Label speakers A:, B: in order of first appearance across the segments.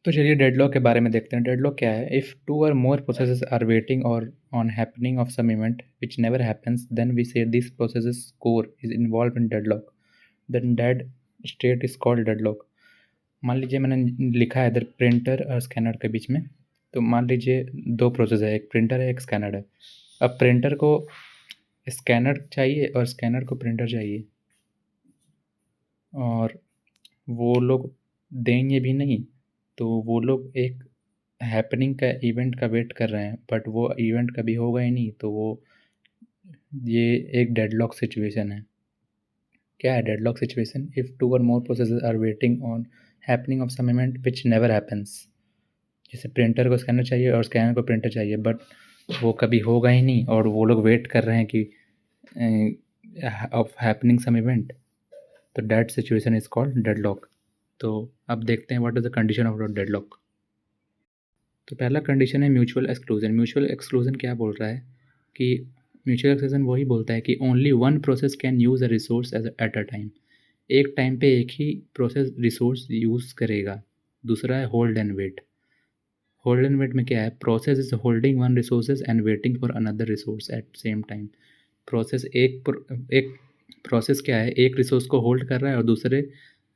A: तो चलिए डेडलॉक के बारे में देखते हैं। डेडलॉक क्या है? If two or more processes are waiting or on happening of some event which never happens, then we say this processes core is involved in deadlock. Then that state is called deadlock. मान लीजिए मैंने लिखा है इधर printer और scanner के बीच में। तो मान लीजिए दो प्रोसेस है, एक प्रिंटर है, एक स्कैनर है। अब प्रिंटर को स्कैनर चाहिए और स्कैनर को प्रिंटर चाहिए, और वो लोग देंगे भी नहीं। तो वो लोग एक हैपनिंग का इवेंट का वेट कर रहे हैं, बट वो इवेंट कभी होगा ही नहीं। तो वो ये एक डेडलॉक सिचुएशन है। क्या है deadlock situation? If two or more processes are waiting on happening of some event which never happens. जैसे प्रिंटर को स्कैनर चाहिए और स्कैनर को प्रिंटर चाहिए, बट वो कभी होगा ही नहीं, और वो लोग वेट कर रहे हैं कि ऑफ हैपनिंग सम इवेंट। तो that situation is called deadlock. तो अब देखते हैं what is the condition of deadlock. तो पहला कंडीशन है म्यूचुअल एक्सक्लूजन। म्यूचुअल एक्सक्लूजन क्या बोल रहा है कि म्यूचुअल एक्सक्लूजन वही बोलता है कि only one process can use a resource at a time. एक टाइम पे एक ही प्रोसेस रिसोर्स यूज़ करेगा। दूसरा है hold and wait. Hold and wait में क्या है? Process is holding one resources and waiting for another resource at same time. Process एक प्रोसेस क्या है? एक रिसोर्स को होल्ड कर रहा है और दूसरे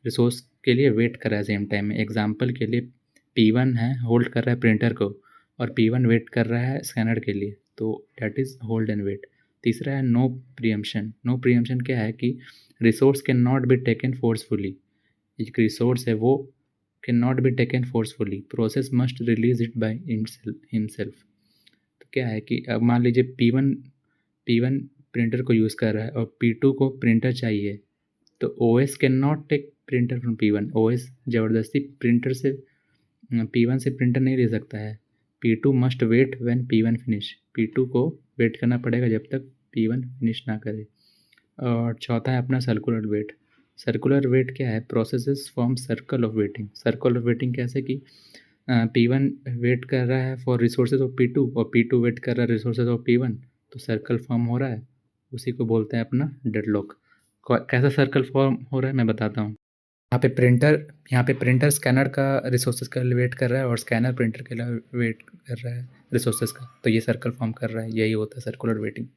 A: रिसोर्स के लिए वेट कर रहा है सेम टाइम में। एग्जाम्पल के लिए P1 है, होल्ड कर रहा है प्रिंटर को, और P1 वेट कर रहा है स्कैनर के लिए। तो that is hold and wait. तीसरा है नो प्रीएम्पशन। नो प्रीएम्पशन क्या है कि resource can not be taken forcefully. एक रिसोर्स है वो can not be taken forcefully, process must release it by himself. तो क्या है कि अब मान लीजिए P1 प्रिंटर को यूज़ कर रहा है और P2 को प्रिंटर चाहिए। तो OS can not take printer from P1। OS ज़बरदस्ती प्रिंटर से P1 से प्रिंटर नहीं ले सकता है। P2 must wait when P1 finish. P2 को वेट करना पड़ेगा जब तक P1 फिनिश ना करे। और चौथा है अपना सर्कुलर वेट। सर्कुलर वेट क्या है? Processes form circle of waiting. Circle of waiting कैसे कि P1 वेट कर रहा है फॉर रिसोर्सेज ऑफ P2 और P2 वेट कर रहा है रिसोर्सेज ऑफ P1। तो सर्कल फॉर्म हो रहा है, उसी को बोलते हैं अपना डेडलॉक। कैसा सर्कल फॉर्म हो रहा है मैं बताता हूँ। यहाँ पे प्रिंटर स्कैनर का रिसोर्सेज के लिए वेट कर रहा है और स्कैनर प्रिंटर के लिए वेट कर रहा है रिसोर्सेज का। तो ये सर्कल फॉर्म कर रहा है, यही होता है सर्कुलर वेटिंग।